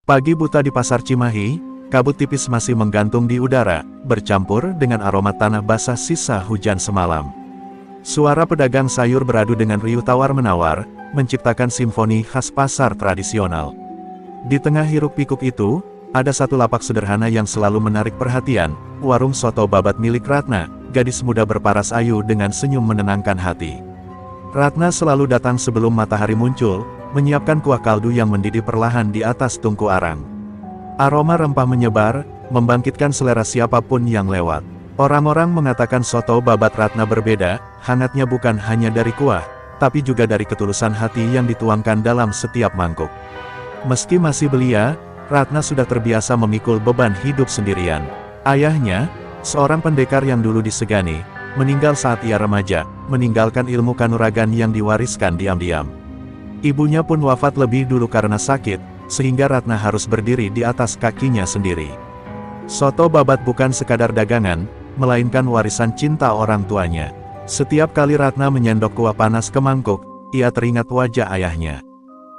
Pagi buta di Pasar Cimahi, kabut tipis masih menggantung di udara, bercampur dengan aroma tanah basah sisa hujan semalam. Suara pedagang sayur beradu dengan riuh tawar-menawar, menciptakan simfoni khas pasar tradisional. Di tengah hiruk-pikuk itu, ada satu lapak sederhana yang selalu menarik perhatian, warung soto babat milik Ratna, gadis muda berparas ayu dengan senyum menenangkan hati. Ratna selalu datang sebelum matahari muncul, menyiapkan kuah kaldu yang mendidih perlahan di atas tungku arang. Aroma rempah menyebar, membangkitkan selera siapapun yang lewat. Orang-orang mengatakan soto babat Ratna berbeda, hangatnya bukan hanya dari kuah, tapi juga dari ketulusan hati yang dituangkan dalam setiap mangkuk. Meski masih belia, Ratna sudah terbiasa memikul beban hidup sendirian. Ayahnya, seorang pendekar yang dulu disegani, meninggal saat ia remaja, meninggalkan ilmu kanuragan yang diwariskan diam-diam. Ibunya pun wafat lebih dulu karena sakit, sehingga Ratna harus berdiri di atas kakinya sendiri. Soto babat bukan sekadar dagangan, melainkan warisan cinta orang tuanya. Setiap kali Ratna menyendok kuah panas ke mangkuk, ia teringat wajah ayahnya.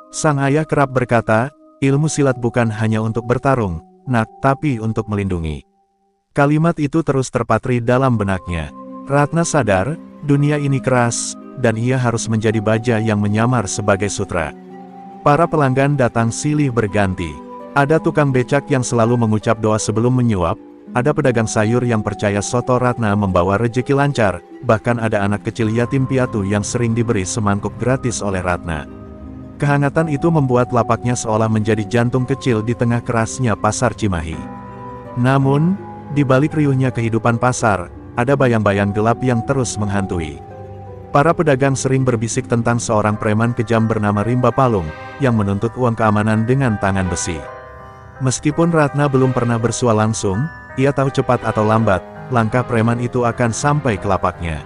Sang ayah kerap berkata, ilmu silat bukan hanya untuk bertarung, nak, tapi untuk melindungi. Kalimat itu terus terpatri dalam benaknya. Ratna sadar, dunia ini keras, dan ia harus menjadi baja yang menyamar sebagai sutra. Para pelanggan datang silih berganti. Ada tukang becak yang selalu mengucap doa sebelum menyuap, ada pedagang sayur yang percaya soto Ratna membawa rejeki lancar, bahkan ada anak kecil yatim piatu yang sering diberi semangkuk gratis oleh Ratna. Kehangatan itu membuat lapaknya seolah menjadi jantung kecil di tengah kerasnya pasar Cimahi. Namun, di balik riuhnya kehidupan pasar, ada bayang-bayang gelap yang terus menghantui. Para pedagang sering berbisik tentang seorang preman kejam bernama Rimba Palung, yang menuntut uang keamanan dengan tangan besi. Meskipun Ratna belum pernah bersua langsung, ia tahu cepat atau lambat, langkah preman itu akan sampai ke lapaknya.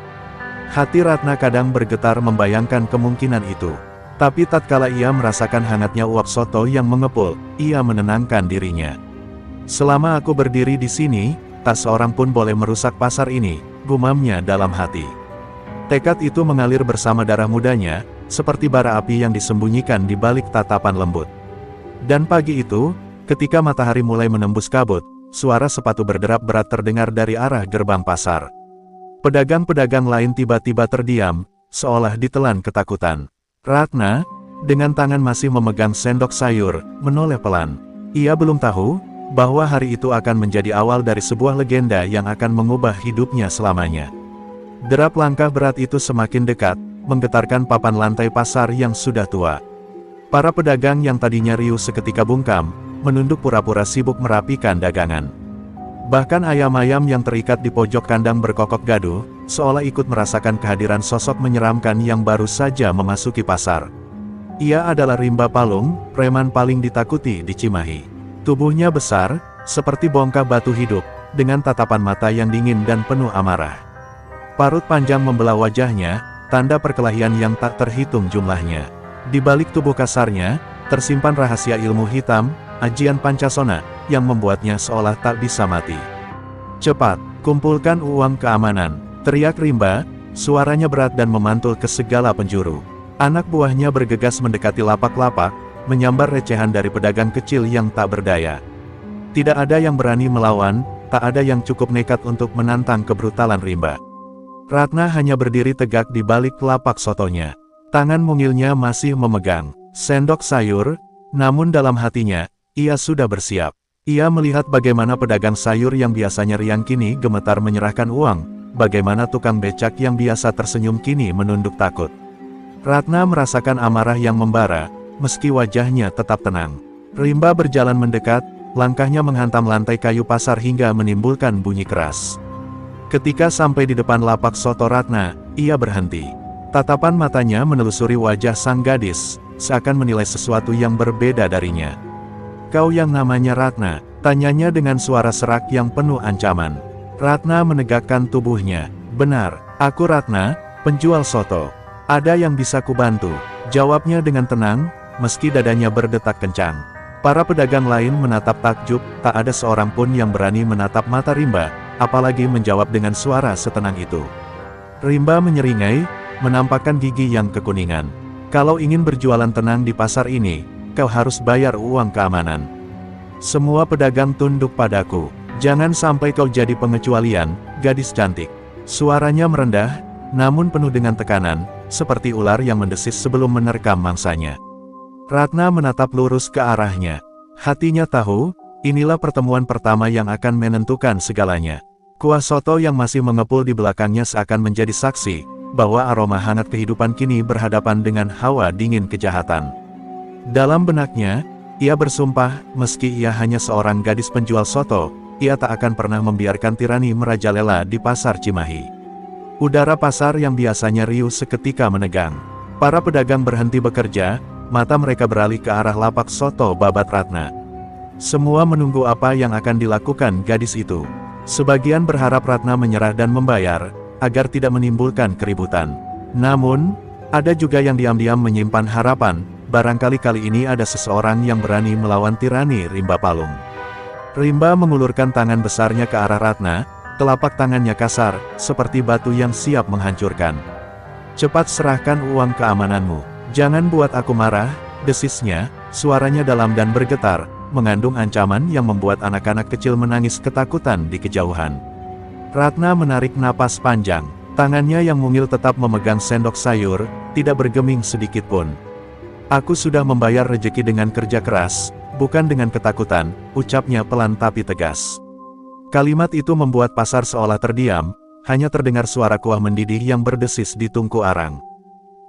Hati Ratna kadang bergetar membayangkan kemungkinan itu. Tapi tatkala ia merasakan hangatnya uap soto yang mengepul, ia menenangkan dirinya. Selama aku berdiri di sini, tak seorang pun boleh merusak pasar ini, gumamnya dalam hati. Tekad itu mengalir bersama darah mudanya, seperti bara api yang disembunyikan di balik tatapan lembut. Dan pagi itu, ketika matahari mulai menembus kabut, suara sepatu berderap berat terdengar dari arah gerbang pasar. Pedagang-pedagang lain tiba-tiba terdiam, seolah ditelan ketakutan. Ratna, dengan tangan masih memegang sendok sayur, menoleh pelan. Ia belum tahu, bahwa hari itu akan menjadi awal dari sebuah legenda yang akan mengubah hidupnya selamanya. Derap langkah berat itu semakin dekat, menggetarkan papan lantai pasar yang sudah tua. Para pedagang yang tadinya riuh seketika bungkam, menunduk pura-pura sibuk merapikan dagangan. Bahkan ayam-ayam yang terikat di pojok kandang berkokok gaduh, seolah ikut merasakan kehadiran sosok menyeramkan yang baru saja memasuki pasar. Ia adalah Rimba Palung, preman paling ditakuti di Cimahi. Tubuhnya besar, seperti bongkah batu hidup, dengan tatapan mata yang dingin dan penuh amarah. Parut panjang membelah wajahnya, tanda perkelahian yang tak terhitung jumlahnya. Di balik tubuh kasarnya, tersimpan rahasia ilmu hitam, ajian Pancasona, yang membuatnya seolah tak bisa mati. Cepat, kumpulkan uang keamanan, teriak Rimba, suaranya berat dan memantul ke segala penjuru. Anak buahnya bergegas mendekati lapak-lapak, menyambar recehan dari pedagang kecil yang tak berdaya. Tidak ada yang berani melawan, tak ada yang cukup nekat untuk menantang kebrutalan Rimba. Ratna hanya berdiri tegak di balik lapak sotonya. Tangan mungilnya masih memegang sendok sayur, namun dalam hatinya, ia sudah bersiap. Ia melihat bagaimana pedagang sayur yang biasanya riang kini gemetar menyerahkan uang, bagaimana tukang becak yang biasa tersenyum kini menunduk takut. Ratna merasakan amarah yang membara, meski wajahnya tetap tenang. Rimba berjalan mendekat, langkahnya menghantam lantai kayu pasar hingga menimbulkan bunyi keras. Ketika sampai di depan lapak soto Ratna, ia berhenti. Tatapan matanya menelusuri wajah sang gadis, seakan menilai sesuatu yang berbeda darinya. "Kau yang namanya Ratna?" tanyanya dengan suara serak yang penuh ancaman. Ratna menegakkan tubuhnya. "Benar, aku Ratna, penjual soto. Ada yang bisa kubantu?" jawabnya dengan tenang, meski dadanya berdetak kencang. Para pedagang lain menatap takjub, tak ada seorang pun yang berani menatap mata Rimba, apalagi menjawab dengan suara setenang itu. Rimba menyeringai, menampakkan gigi yang kekuningan. "Kalau ingin berjualan tenang di pasar ini, kau harus bayar uang keamanan." Semua pedagang tunduk padaku. Jangan sampai kau jadi pengecualian, gadis cantik. Suaranya merendah, namun penuh dengan tekanan, seperti ular yang mendesis sebelum menerkam mangsanya. Ratna menatap lurus ke arahnya. Hatinya tahu, inilah pertemuan pertama yang akan menentukan segalanya. Kuah soto yang masih mengepul di belakangnya seakan menjadi saksi, bahwa aroma hangat kehidupan kini berhadapan dengan hawa dingin kejahatan. Dalam benaknya, ia bersumpah, meski ia hanya seorang gadis penjual soto, ia tak akan pernah membiarkan tirani merajalela di pasar Cimahi. Udara pasar yang biasanya riuh seketika menegang. Para pedagang berhenti bekerja, mata mereka beralih ke arah lapak soto babat Ratna. Semua menunggu apa yang akan dilakukan gadis itu. Sebagian berharap Ratna menyerah dan membayar, agar tidak menimbulkan keributan. Namun, ada juga yang diam-diam menyimpan harapan, barangkali kali ini ada seseorang yang berani melawan tirani Rimba Palung. Rimba mengulurkan tangan besarnya ke arah Ratna, telapak tangannya kasar, seperti batu yang siap menghancurkan. Cepat serahkan uang keamananmu. Jangan buat aku marah, desisnya, suaranya dalam dan bergetar, mengandung ancaman yang membuat anak-anak kecil menangis ketakutan di kejauhan. Ratna menarik napas panjang, tangannya yang mungil tetap memegang sendok sayur, tidak bergeming sedikit pun. Aku sudah membayar rejeki dengan kerja keras, bukan dengan ketakutan, ucapnya pelan tapi tegas. Kalimat itu membuat pasar seolah terdiam, hanya terdengar suara kuah mendidih yang berdesis di tungku arang.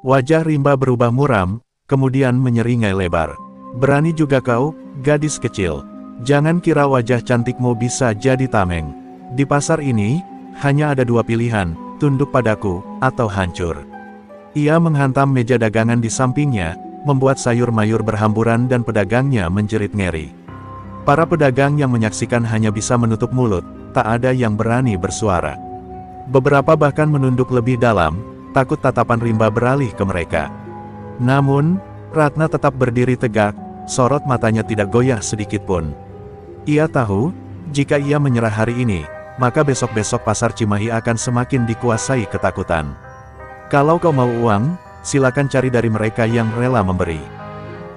Wajah Rimba berubah muram, kemudian menyeringai lebar. Berani juga kau, gadis kecil. Jangan kira wajah cantikmu bisa jadi tameng. Di pasar ini, hanya ada dua pilihan, tunduk padaku, atau hancur. Ia menghantam meja dagangan di sampingnya, membuat sayur mayur berhamburan dan pedagangnya menjerit ngeri. Para pedagang yang menyaksikan hanya bisa menutup mulut, tak ada yang berani bersuara. Beberapa bahkan menunduk lebih dalam, takut tatapan Rimba beralih ke mereka. Namun, Ratna tetap berdiri tegak, sorot matanya tidak goyah sedikit pun. Ia tahu, jika ia menyerah hari ini, maka besok-besok pasar Cimahi akan semakin dikuasai ketakutan. Kalau kau mau uang, silakan cari dari mereka yang rela memberi.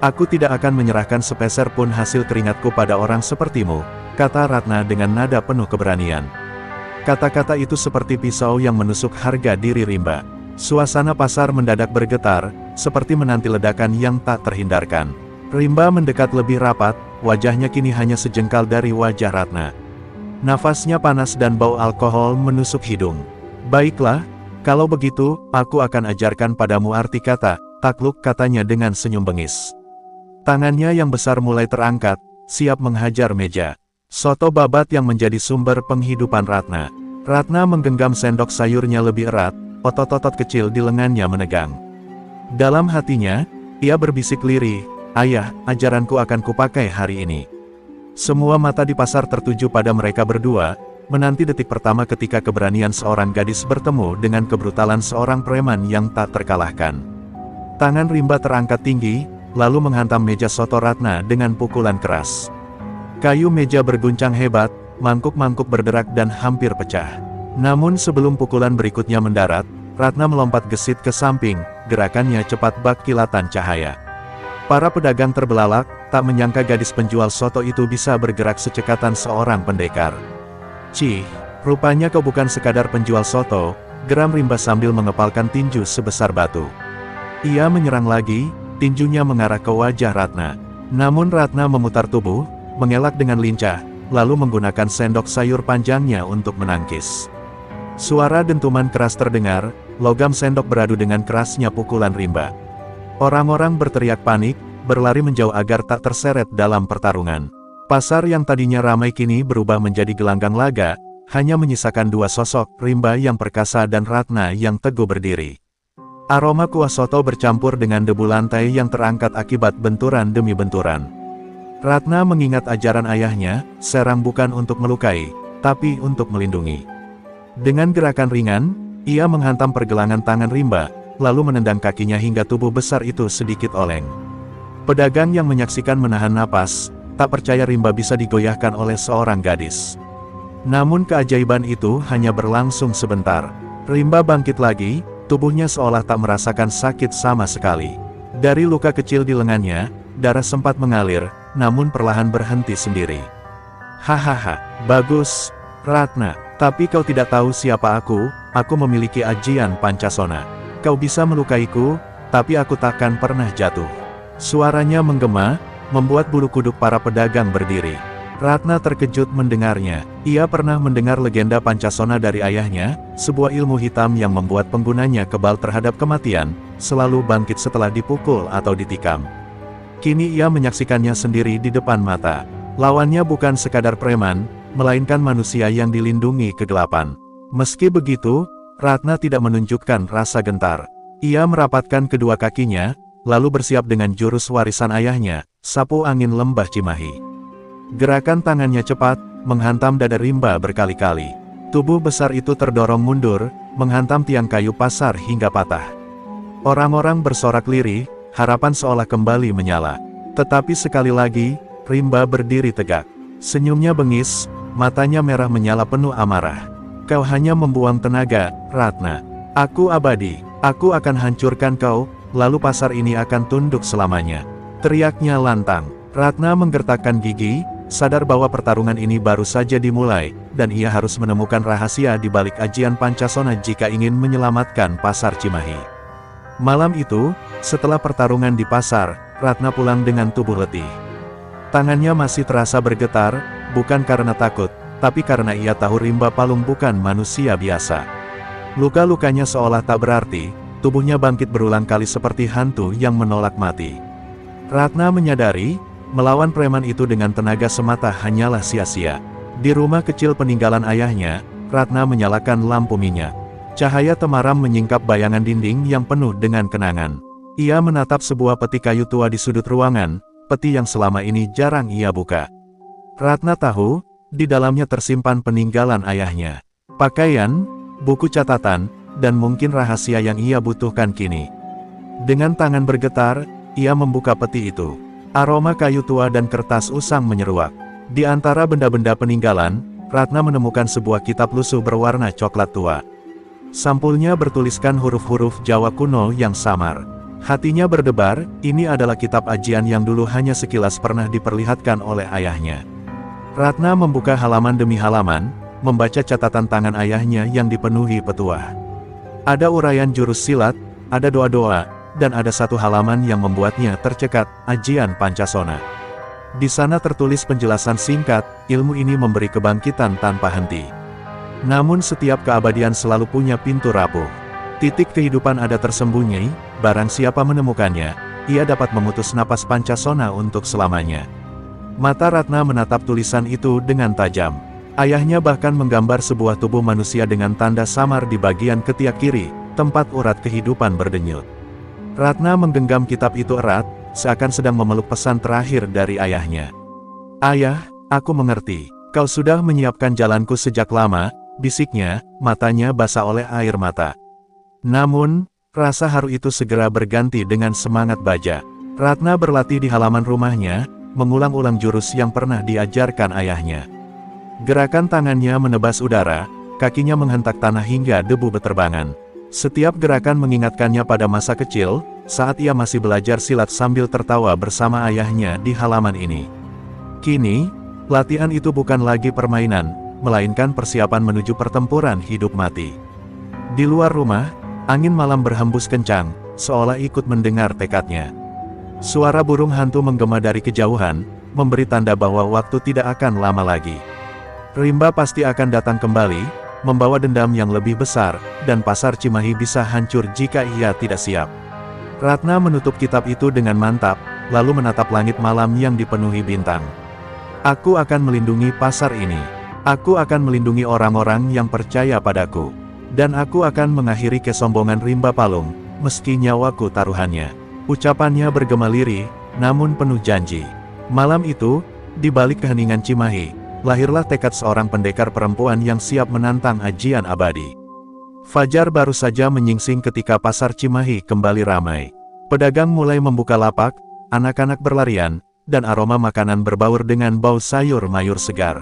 Aku tidak akan menyerahkan sepeser pun hasil keringatku pada orang sepertimu, kata Ratna dengan nada penuh keberanian. Kata-kata itu seperti pisau yang menusuk harga diri Rimba. Suasana pasar mendadak bergetar, seperti menanti ledakan yang tak terhindarkan. Rimba mendekat lebih rapat, wajahnya kini hanya sejengkal dari wajah Ratna. Nafasnya panas dan bau alkohol menusuk hidung. Baiklah, kalau begitu, aku akan ajarkan padamu arti kata, takluk, katanya dengan senyum bengis. Tangannya yang besar mulai terangkat, siap menghajar meja. Soto babat yang menjadi sumber penghidupan Ratna. Ratna menggenggam sendok sayurnya lebih erat, otot-otot kecil di lengannya menegang. Dalam hatinya, ia berbisik lirih, ayah, ajaranku akan kupakai hari ini. Semua mata di pasar tertuju pada mereka berdua, menanti detik pertama ketika keberanian seorang gadis bertemu dengan kebrutalan seorang preman yang tak terkalahkan. Tangan Rimba terangkat tinggi, lalu menghantam meja soto Ratna dengan pukulan keras. Kayu meja berguncang hebat, mangkuk-mangkuk berderak dan hampir pecah. Namun sebelum pukulan berikutnya mendarat, Ratna melompat gesit ke samping, gerakannya cepat bak kilatan cahaya. Para pedagang terbelalak, tak menyangka gadis penjual soto itu bisa bergerak secekatan seorang pendekar. Cih, rupanya kau bukan sekadar penjual soto, geram Rimba sambil mengepalkan tinju sebesar batu. Ia menyerang lagi, tinjunya mengarah ke wajah Ratna. Namun Ratna memutar tubuh, mengelak dengan lincah, lalu menggunakan sendok sayur panjangnya untuk menangkis. Suara dentuman keras terdengar, logam sendok beradu dengan kerasnya pukulan Rimba. Orang-orang berteriak panik, berlari menjauh agar tak terseret dalam pertarungan. Pasar yang tadinya ramai kini berubah menjadi gelanggang laga, hanya menyisakan dua sosok, Rimba yang perkasa dan Ratna yang teguh berdiri. Aroma kuah soto bercampur dengan debu lantai yang terangkat akibat benturan demi benturan. Ratna mengingat ajaran ayahnya, serang bukan untuk melukai, tapi untuk melindungi. Dengan gerakan ringan, ia menghantam pergelangan tangan Rimba, lalu menendang kakinya hingga tubuh besar itu sedikit oleng. Pedagang yang menyaksikan menahan napas, tak percaya Rimba bisa digoyahkan oleh seorang gadis. Namun keajaiban itu hanya berlangsung sebentar. Rimba bangkit lagi, tubuhnya seolah tak merasakan sakit sama sekali. Dari luka kecil di lengannya, darah sempat mengalir, namun perlahan berhenti sendiri. Hahaha, bagus, Ratna, tapi kau tidak tahu siapa aku memiliki ajian Pancasona. Kau bisa melukaiku, tapi aku takkan pernah jatuh. Suaranya menggema, membuat bulu kuduk para pedagang berdiri. Ratna terkejut mendengarnya. Ia pernah mendengar legenda Pancasona dari ayahnya, sebuah ilmu hitam yang membuat penggunanya kebal terhadap kematian, selalu bangkit setelah dipukul atau ditikam. Kini ia menyaksikannya sendiri di depan mata. Lawannya bukan sekadar preman, melainkan manusia yang dilindungi kegelapan. Meski begitu, Ratna tidak menunjukkan rasa gentar. Ia merapatkan kedua kakinya, lalu bersiap dengan jurus warisan ayahnya, sapu angin lembah Cimahi. Gerakan tangannya cepat, menghantam dada rimba berkali-kali. Tubuh besar itu terdorong mundur, menghantam tiang kayu pasar hingga patah. Orang-orang bersorak lirih, harapan seolah kembali menyala. Tetapi sekali lagi, Rimba berdiri tegak. Senyumnya bengis, matanya merah menyala penuh amarah. Kau hanya membuang tenaga, Ratna. Aku abadi, aku akan hancurkan kau, lalu pasar ini akan tunduk selamanya. Teriaknya lantang. Ratna menggertakkan gigi, sadar bahwa pertarungan ini baru saja dimulai, dan ia harus menemukan rahasia di balik ajian Pancasona jika ingin menyelamatkan pasar Cimahi. Malam itu, setelah pertarungan di pasar, Ratna pulang dengan tubuh letih. Tangannya masih terasa bergetar, bukan karena takut, tapi karena ia tahu Rimba Palung bukan manusia biasa. Luka-lukanya seolah tak berarti, tubuhnya bangkit berulang kali seperti hantu yang menolak mati. Ratna menyadari, melawan preman itu dengan tenaga semata hanyalah sia-sia. Di rumah kecil peninggalan ayahnya, Ratna menyalakan lampu minyak. Cahaya temaram menyingkap bayangan dinding yang penuh dengan kenangan. Ia menatap sebuah peti kayu tua di sudut ruangan, peti yang selama ini jarang ia buka. Ratna tahu, di dalamnya tersimpan peninggalan ayahnya. Pakaian, buku catatan, dan mungkin rahasia yang ia butuhkan kini. Dengan tangan bergetar, ia membuka peti itu. Aroma kayu tua dan kertas usang menyeruak. Di antara benda-benda peninggalan, Ratna menemukan sebuah kitab lusuh berwarna coklat tua. Sampulnya bertuliskan huruf-huruf Jawa kuno yang samar. Hatinya berdebar, ini adalah kitab ajian yang dulu hanya sekilas pernah diperlihatkan oleh ayahnya. Ratna membuka halaman demi halaman, membaca catatan tangan ayahnya yang dipenuhi petuah. Ada uraian jurus silat, ada doa-doa, dan ada satu halaman yang membuatnya tercekat, ajian Pancasona. Di sana tertulis penjelasan singkat, ilmu ini memberi kebangkitan tanpa henti. Namun setiap keabadian selalu punya pintu rapuh. Titik kehidupan ada tersembunyi, barang siapa menemukannya, ia dapat memutus napas Pancasona untuk selamanya. Mata Ratna menatap tulisan itu dengan tajam. Ayahnya bahkan menggambar sebuah tubuh manusia dengan tanda samar di bagian ketiak kiri, tempat urat kehidupan berdenyut. Ratna menggenggam kitab itu erat, seakan sedang memeluk pesan terakhir dari ayahnya. Ayah, aku mengerti, kau sudah menyiapkan jalanku sejak lama, bisiknya, matanya basah oleh air mata. Namun, rasa haru itu segera berganti dengan semangat baja. Ratna berlatih di halaman rumahnya, mengulang-ulang jurus yang pernah diajarkan ayahnya. Gerakan tangannya menebas udara, kakinya menghentak tanah hingga debu beterbangan. Setiap gerakan mengingatkannya pada masa kecil, saat ia masih belajar silat sambil tertawa bersama ayahnya di halaman ini. Kini, latihan itu bukan lagi permainan, melainkan persiapan menuju pertempuran hidup mati. Di luar rumah, angin malam berhembus kencang, seolah ikut mendengar tekadnya. Suara burung hantu menggema dari kejauhan, memberi tanda bahwa waktu tidak akan lama lagi. Rimba pasti akan datang kembali, membawa dendam yang lebih besar, dan pasar Cimahi bisa hancur jika ia tidak siap. Ratna menutup kitab itu dengan mantap, lalu menatap langit malam yang dipenuhi bintang. Aku akan melindungi pasar ini. Aku akan melindungi orang-orang yang percaya padaku. Dan aku akan mengakhiri kesombongan Rimba Palung, meski nyawaku taruhannya. Ucapannya bergema lirih, namun penuh janji. Malam itu, di balik keheningan Cimahi, lahirlah tekad seorang pendekar perempuan yang siap menantang ajian abadi. Fajar baru saja menyingsing ketika pasar Cimahi kembali ramai. Pedagang mulai membuka lapak, anak-anak berlarian, dan aroma makanan berbaur dengan bau sayur mayur segar.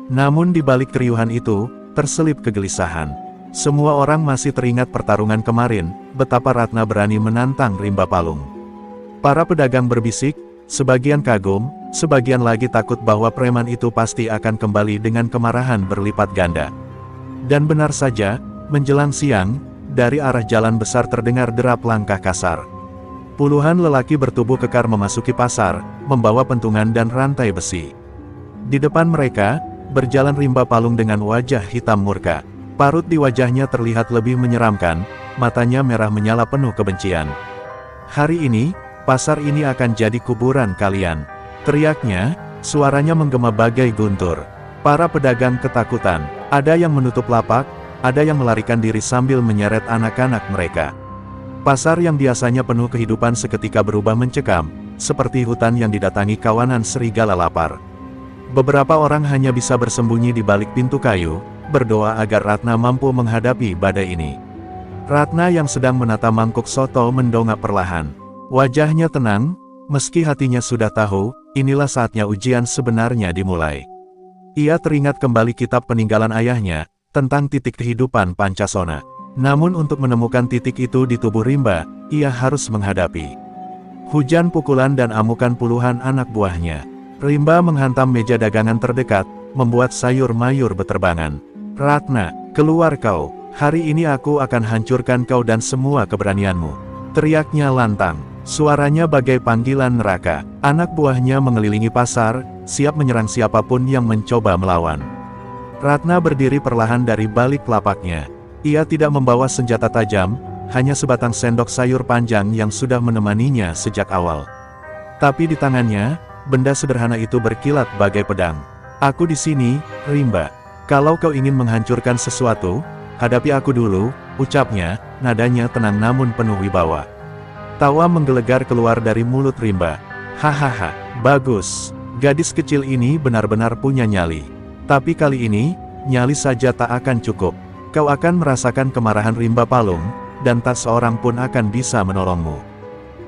Namun di balik keriuhan itu, terselip kegelisahan. Semua orang masih teringat pertarungan kemarin, betapa Ratna berani menantang Rimba Palung. Para pedagang berbisik, sebagian kagum, sebagian lagi takut bahwa preman itu pasti akan kembali dengan kemarahan berlipat ganda. Dan benar saja, menjelang siang, dari arah jalan besar terdengar derap langkah kasar. Puluhan lelaki bertubuh kekar memasuki pasar, membawa pentungan dan rantai besi. Di depan mereka, berjalan Rimba Palung dengan wajah hitam murka. Parut di wajahnya terlihat lebih menyeramkan, matanya merah menyala penuh kebencian. "Hari ini, pasar ini akan jadi kuburan kalian," teriaknya, suaranya menggema bagai guntur. Para pedagang ketakutan, ada yang menutup lapak, ada yang melarikan diri sambil menyeret anak-anak mereka. Pasar yang biasanya penuh kehidupan seketika berubah mencekam, seperti hutan yang didatangi kawanan serigala lapar. Beberapa orang hanya bisa bersembunyi di balik pintu kayu, berdoa agar Ratna mampu menghadapi badai ini. Ratna yang sedang menata mangkuk soto mendongak perlahan. Wajahnya tenang, meski hatinya sudah tahu, inilah saatnya ujian sebenarnya dimulai. Ia teringat kembali kitab peninggalan ayahnya, tentang titik kehidupan Pancasona. Namun untuk menemukan titik itu di tubuh Rimba, ia harus menghadapi hujan pukulan dan amukan puluhan anak buahnya. Rimba menghantam meja dagangan terdekat, membuat sayur mayur beterbangan. "Ratna, keluar kau, hari ini aku akan hancurkan kau dan semua keberanianmu," teriaknya lantang. Suaranya bagai panggilan neraka. Anak buahnya mengelilingi pasar, siap menyerang siapapun yang mencoba melawan. Ratna berdiri perlahan dari balik lapaknya. Ia tidak membawa senjata tajam, hanya sebatang sendok sayur panjang yang sudah menemaninya sejak awal. Tapi di tangannya, benda sederhana itu berkilat bagai pedang. "Aku di sini, Rimba. Kalau kau ingin menghancurkan sesuatu, hadapi aku dulu," ucapnya, nadanya tenang namun penuh wibawa. Tawa menggelegar keluar dari mulut Rimba. "Hahaha, bagus. Gadis kecil ini benar-benar punya nyali. Tapi kali ini, nyali saja tak akan cukup. Kau akan merasakan kemarahan Rimba Palung, dan tak seorang pun akan bisa menolongmu."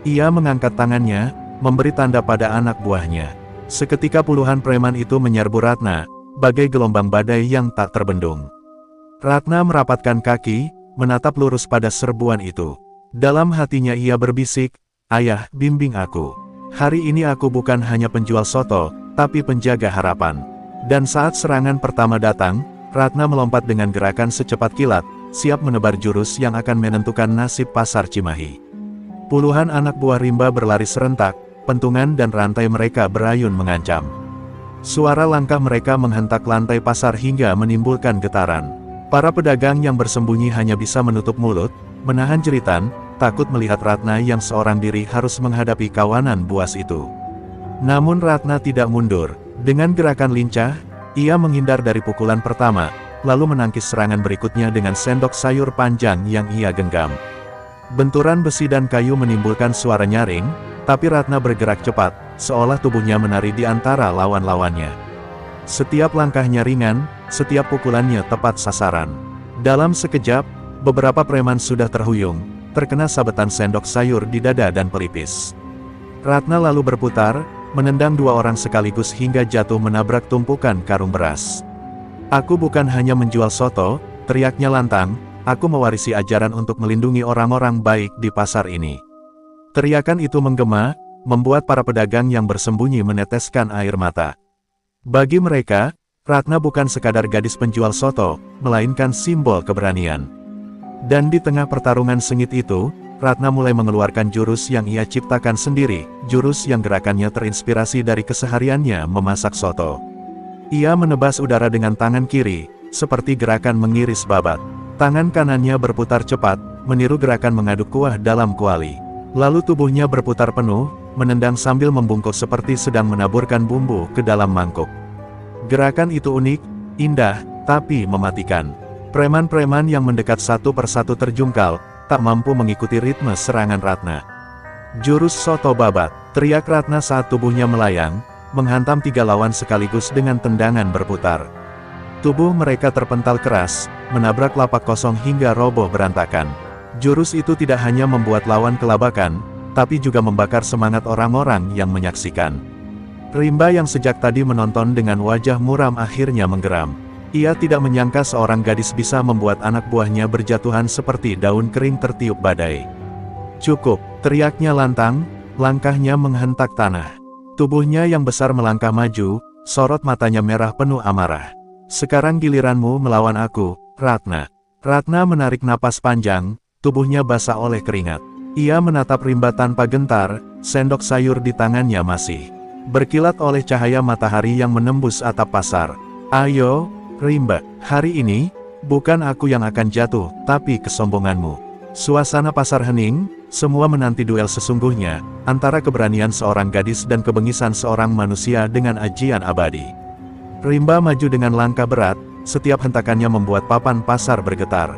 Ia mengangkat tangannya, memberi tanda pada anak buahnya. Seketika puluhan preman itu menyerbu Ratna, bagai gelombang badai yang tak terbendung. Ratna merapatkan kaki, menatap lurus pada serbuan itu. Dalam hatinya ia berbisik, "Ayah, bimbing aku. Hari ini aku bukan hanya penjual soto, tapi penjaga harapan." Dan saat serangan pertama datang, Ratna melompat dengan gerakan secepat kilat, siap menebar jurus yang akan menentukan nasib pasar Cimahi. Puluhan anak buah Rimba berlari serentak, pentungan dan rantai mereka berayun mengancam. Suara langkah mereka menghentak lantai pasar hingga menimbulkan getaran. Para pedagang yang bersembunyi hanya bisa menutup mulut, menahan jeritan, takut melihat Ratna yang seorang diri harus menghadapi kawanan buas itu. Namun Ratna tidak mundur. Dengan gerakan lincah, ia menghindar dari pukulan pertama, lalu menangkis serangan berikutnya dengan sendok sayur panjang yang ia genggam. Benturan besi dan kayu menimbulkan suara nyaring, tapi Ratna bergerak cepat, seolah tubuhnya menari di antara lawan-lawannya. Setiap langkahnya ringan, setiap pukulannya tepat sasaran. Dalam sekejap, beberapa preman sudah terhuyung, terkena sabetan sendok sayur di dada dan pelipis. Ratna lalu berputar, menendang dua orang sekaligus hingga jatuh menabrak tumpukan karung beras. "Aku bukan hanya menjual soto," teriaknya lantang, "aku mewarisi ajaran untuk melindungi orang-orang baik di pasar ini." Teriakan itu menggema, membuat para pedagang yang bersembunyi meneteskan air mata. Bagi mereka, Ratna bukan sekadar gadis penjual soto, melainkan simbol keberanian. Dan di tengah pertarungan sengit itu, Ratna mulai mengeluarkan jurus yang ia ciptakan sendiri, jurus yang gerakannya terinspirasi dari kesehariannya memasak soto. Ia menebas udara dengan tangan kiri, seperti gerakan mengiris babat. Tangan kanannya berputar cepat, meniru gerakan mengaduk kuah dalam kuali. Lalu tubuhnya berputar penuh, menendang sambil membungkuk seperti sedang menaburkan bumbu ke dalam mangkuk. Gerakan itu unik, indah, tapi mematikan. Preman-preman yang mendekat satu persatu terjungkal, tak mampu mengikuti ritme serangan Ratna. "Jurus soto babat," teriak Ratna saat tubuhnya melayang, menghantam tiga lawan sekaligus dengan tendangan berputar. Tubuh mereka terpental keras, menabrak lapak kosong hingga roboh berantakan. Jurus itu tidak hanya membuat lawan kelabakan, tapi juga membakar semangat orang-orang yang menyaksikan. Rimba yang sejak tadi menonton dengan wajah muram akhirnya menggeram. Ia tidak menyangka seorang gadis bisa membuat anak buahnya berjatuhan seperti daun kering tertiup badai. "Cukup," teriaknya lantang, langkahnya menghentak tanah. Tubuhnya yang besar melangkah maju, sorot matanya merah penuh amarah. Sekarang giliranmu melawan aku, Ratna. Ratna menarik napas panjang, tubuhnya basah oleh keringat. Ia menatap Rimba tanpa gentar, sendok sayur di tangannya masih berkilat oleh cahaya matahari yang menembus atap pasar. Ayo, Rimba, hari ini, bukan aku yang akan jatuh, tapi kesombonganmu. Suasana pasar hening, semua menanti duel sesungguhnya, antara keberanian seorang gadis dan kebengisan seorang manusia dengan ajian abadi. Rimba maju dengan langkah berat, setiap hentakannya membuat papan pasar bergetar.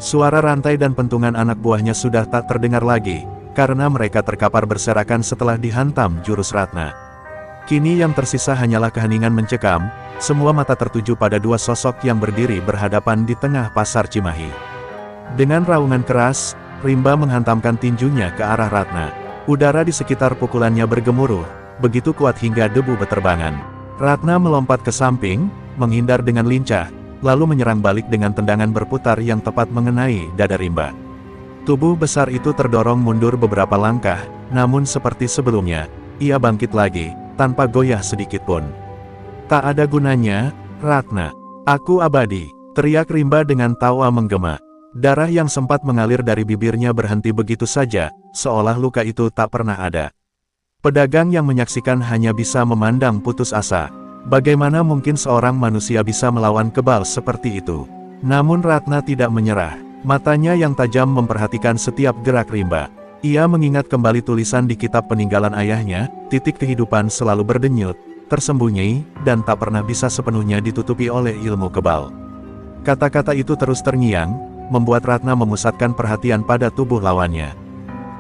Suara rantai dan pentungan anak buahnya sudah tak terdengar lagi, karena mereka terkapar berserakan setelah dihantam jurus Ratna. Kini yang tersisa hanyalah keheningan mencekam, semua mata tertuju pada dua sosok yang berdiri berhadapan di tengah pasar Cimahi. Dengan raungan keras, Rimba menghantamkan tinjunya ke arah Ratna. Udara di sekitar pukulannya bergemuruh, begitu kuat hingga debu beterbangan. Ratna melompat ke samping, menghindar dengan lincah, lalu menyerang balik dengan tendangan berputar yang tepat mengenai dada Rimba. Tubuh besar itu terdorong mundur beberapa langkah, namun seperti sebelumnya, ia bangkit lagi, tanpa goyah sedikitpun. Tak ada gunanya, Ratna. Aku abadi, teriak Rimba dengan tawa menggema. Darah yang sempat mengalir dari bibirnya berhenti begitu saja, seolah luka itu tak pernah ada. Pedagang yang menyaksikan hanya bisa memandang putus asa. Bagaimana mungkin seorang manusia bisa melawan kebal seperti itu? Namun Ratna tidak menyerah. Matanya yang tajam memperhatikan setiap gerak Rimba. Ia mengingat kembali tulisan di kitab peninggalan ayahnya, titik kehidupan selalu berdenyut, tersembunyi, dan tak pernah bisa sepenuhnya ditutupi oleh ilmu kebal. Kata-kata itu terus terngiang, membuat Ratna memusatkan perhatian pada tubuh lawannya.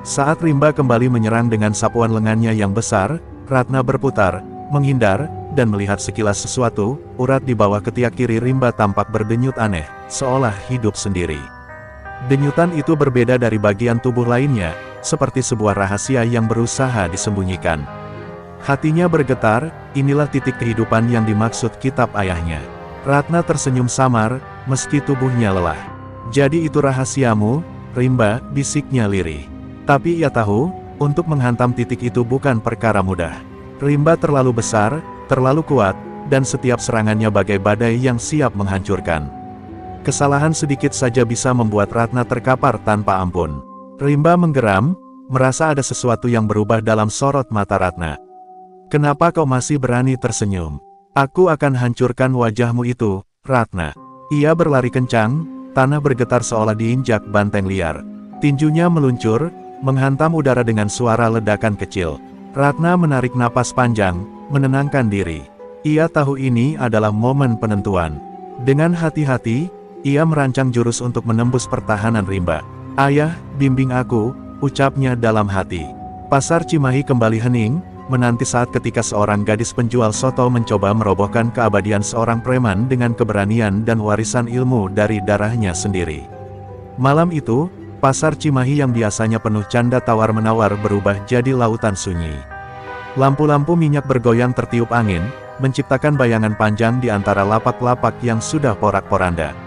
Saat Rimba kembali menyerang dengan sapuan lengannya yang besar, Ratna berputar, menghindar, dan melihat sekilas sesuatu, urat di bawah ketiak kiri Rimba tampak berdenyut aneh, seolah hidup sendiri. Denyutan itu berbeda dari bagian tubuh lainnya, seperti sebuah rahasia yang berusaha disembunyikan. Hatinya bergetar, inilah titik kehidupan yang dimaksud kitab ayahnya. Ratna tersenyum samar, meski tubuhnya lelah. Jadi itu rahasiamu, Rimba, bisiknya lirih. Tapi ia tahu, untuk menghantam titik itu bukan perkara mudah. Rimba terlalu besar, terlalu kuat, dan setiap serangannya bagai badai yang siap menghancurkan. Kesalahan sedikit saja bisa membuat Ratna terkapar tanpa ampun. Rimba menggeram, merasa ada sesuatu yang berubah dalam sorot mata Ratna. Kenapa kau masih berani tersenyum? Aku akan hancurkan wajahmu itu, Ratna. Ia berlari kencang, tanah bergetar seolah diinjak banteng liar. Tinjunya meluncur, menghantam udara dengan suara ledakan kecil. Ratna menarik napas panjang, menenangkan diri. Ia tahu ini adalah momen penentuan. Dengan hati-hati, ia merancang jurus untuk menembus pertahanan Rimba. Ayah, bimbing aku, ucapnya dalam hati. Pasar Cimahi kembali hening, menanti saat ketika seorang gadis penjual soto mencoba merobohkan keabadian seorang preman dengan keberanian dan warisan ilmu dari darahnya sendiri. Malam itu, pasar Cimahi yang biasanya penuh canda tawar-menawar berubah jadi lautan sunyi. Lampu-lampu minyak bergoyang tertiup angin, menciptakan bayangan panjang di antara lapak-lapak yang sudah porak-poranda.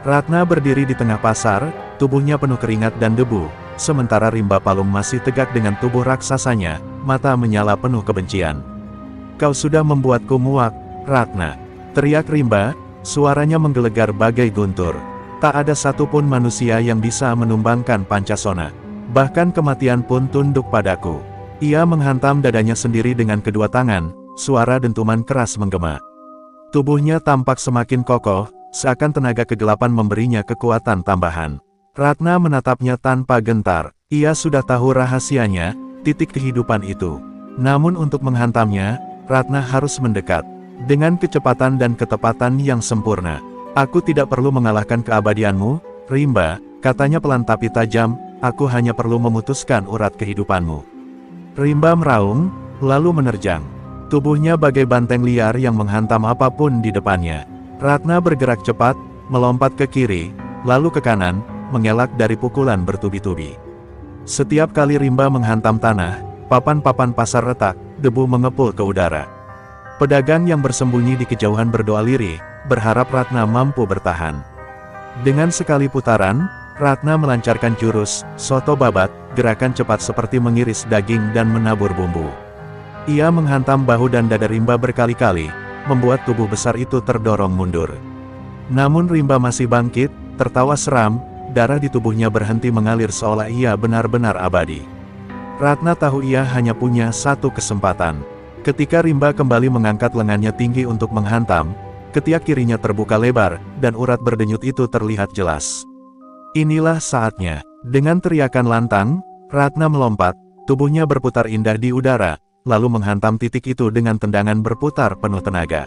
Ratna berdiri di tengah pasar, tubuhnya penuh keringat dan debu, sementara Rimba Palung masih tegak dengan tubuh raksasanya, mata menyala penuh kebencian. Kau sudah membuatku muak, Ratna. Teriak Rimba, suaranya menggelegar bagai guntur. Tak ada satupun manusia yang bisa menumbangkan Pancasona. Bahkan kematian pun tunduk padaku. Ia menghantam dadanya sendiri dengan kedua tangan, suara dentuman keras menggema. Tubuhnya tampak semakin kokoh, seakan tenaga kegelapan memberinya kekuatan tambahan. Ratna menatapnya tanpa gentar. Ia sudah tahu rahasianya, titik kehidupan itu. Namun untuk menghantamnya, Ratna harus mendekat. Dengan kecepatan dan ketepatan yang sempurna. Aku tidak perlu mengalahkan keabadianmu, Rimba, katanya pelan tapi tajam, aku hanya perlu memutuskan urat kehidupanmu. Rimba meraung, lalu menerjang. Tubuhnya bagai banteng liar yang menghantam apapun di depannya. Ratna bergerak cepat, melompat ke kiri, lalu ke kanan, mengelak dari pukulan bertubi-tubi. Setiap kali Rimba menghantam tanah, papan-papan pasar retak, debu mengepul ke udara. Pedagang yang bersembunyi di kejauhan berdoa lirih, berharap Ratna mampu bertahan. Dengan sekali putaran, Ratna melancarkan jurus, soto babat, gerakan cepat seperti mengiris daging dan menabur bumbu. Ia menghantam bahu dan dada Rimba berkali-kali, membuat tubuh besar itu terdorong mundur. Namun Rimba masih bangkit, tertawa seram, darah di tubuhnya berhenti mengalir seolah ia benar-benar abadi. Ratna tahu ia hanya punya satu kesempatan. Ketika Rimba kembali mengangkat lengannya tinggi untuk menghantam, ketiak kirinya terbuka lebar, dan urat berdenyut itu terlihat jelas. Inilah saatnya. Dengan teriakan lantang, Ratna melompat, tubuhnya berputar indah di udara, lalu menghantam titik itu dengan tendangan berputar penuh tenaga.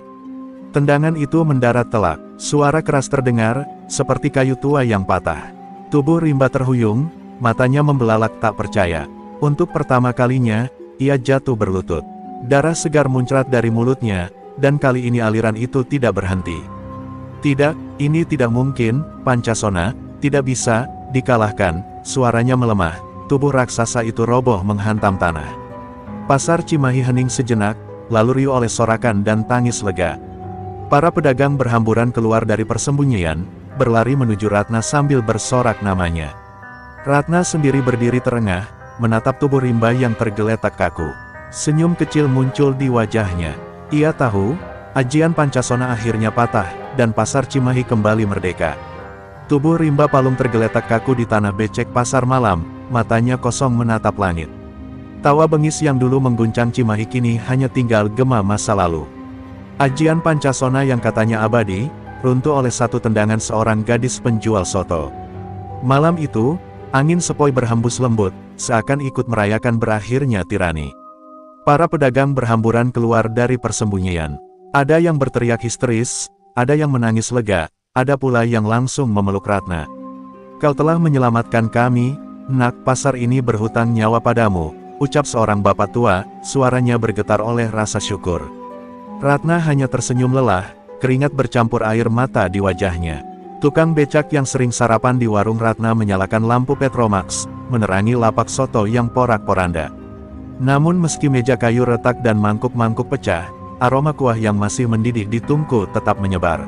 Tendangan itu mendarat telak, suara keras terdengar, seperti kayu tua yang patah. Tubuh Rimba terhuyung, matanya membelalak tak percaya. Untuk pertama kalinya, ia jatuh berlutut. Darah segar muncrat dari mulutnya, dan kali ini aliran itu tidak berhenti. Tidak, ini tidak mungkin, Pancasona, tidak bisa dikalahkan. Suaranya melemah, tubuh raksasa itu roboh menghantam tanah. Pasar Cimahi hening sejenak, lalu riuh oleh sorakan dan tangis lega. Para pedagang berhamburan keluar dari persembunyian, berlari menuju Ratna sambil bersorak namanya. Ratna sendiri berdiri terengah, menatap tubuh Rimba yang tergeletak kaku. Senyum kecil muncul di wajahnya. Ia tahu, ajian Pancasona akhirnya patah, dan pasar Cimahi kembali merdeka. Tubuh Rimba Palung tergeletak kaku di tanah becek pasar malam, matanya kosong menatap langit. Tawa bengis yang dulu mengguncang Cimahi kini hanya tinggal gema masa lalu. Ajian Pancasona yang katanya abadi, runtuh oleh satu tendangan seorang gadis penjual soto. Malam itu, angin sepoi berhembus lembut, seakan ikut merayakan berakhirnya tirani. Para pedagang berhamburan keluar dari persembunyian. Ada yang berteriak histeris, ada yang menangis lega, ada pula yang langsung memeluk Ratna. Kau telah menyelamatkan kami, Nak. Pasar ini berhutang nyawa padamu, ucap seorang bapak tua, suaranya bergetar oleh rasa syukur. Ratna hanya tersenyum lelah, keringat bercampur air mata di wajahnya. Tukang becak yang sering sarapan di warung Ratna menyalakan lampu Petromax, menerangi lapak soto yang porak-poranda. Namun meski meja kayu retak dan mangkuk-mangkuk pecah, aroma kuah yang masih mendidih di tungku tetap menyebar.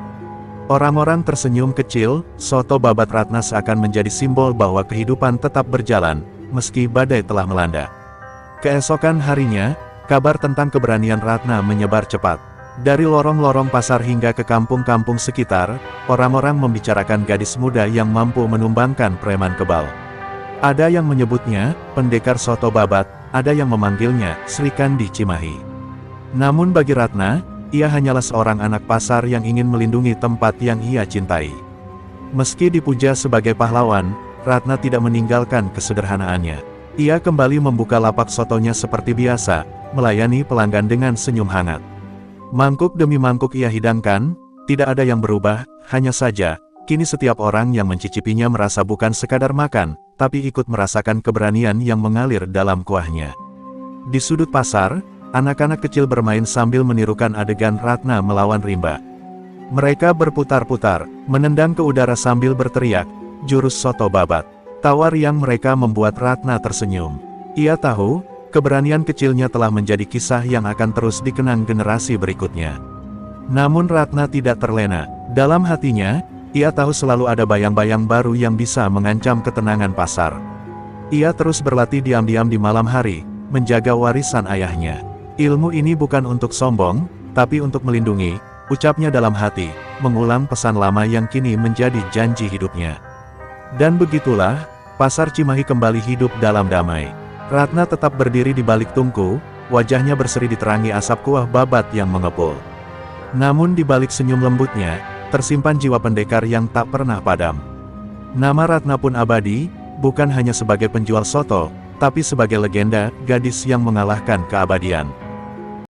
Orang-orang tersenyum kecil, soto babat Ratna seakan menjadi simbol bahwa kehidupan tetap berjalan, meski badai telah melanda. Keesokan harinya, kabar tentang keberanian Ratna menyebar cepat. Dari lorong-lorong pasar hingga ke kampung-kampung sekitar, orang-orang membicarakan gadis muda yang mampu menumbangkan preman kebal. Ada yang menyebutnya, pendekar soto babat, ada yang memanggilnya, Sri Kandi Cimahi. Namun bagi Ratna, ia hanyalah seorang anak pasar yang ingin melindungi tempat yang ia cintai. Meski dipuja sebagai pahlawan, Ratna tidak meninggalkan kesederhanaannya. Ia kembali membuka lapak sotonya seperti biasa, melayani pelanggan dengan senyum hangat. Mangkuk demi mangkuk ia hidangkan, tidak ada yang berubah, hanya saja, kini setiap orang yang mencicipinya merasa bukan sekadar makan, tapi ikut merasakan keberanian yang mengalir dalam kuahnya. Di sudut pasar, anak-anak kecil bermain sambil menirukan adegan Ratna melawan Rimba. Mereka berputar-putar, menendang ke udara sambil berteriak, jurus soto babat. Tawa riang mereka membuat Ratna tersenyum. Ia tahu, keberanian kecilnya telah menjadi kisah yang akan terus dikenang generasi berikutnya. Namun Ratna tidak terlena. Dalam hatinya, ia tahu selalu ada bayang-bayang baru yang bisa mengancam ketenangan pasar. Ia terus berlatih diam-diam di malam hari, menjaga warisan ayahnya. Ilmu ini bukan untuk sombong, tapi untuk melindungi, ucapnya dalam hati, mengulang pesan lama yang kini menjadi janji hidupnya. Dan begitulah, pasar Cimahi kembali hidup dalam damai. Ratna tetap berdiri di balik tungku, wajahnya berseri diterangi asap kuah babat yang mengepul. Namun di balik senyum lembutnya, tersimpan jiwa pendekar yang tak pernah padam. Nama Ratna pun abadi, bukan hanya sebagai penjual soto, tapi sebagai legenda gadis yang mengalahkan keabadian.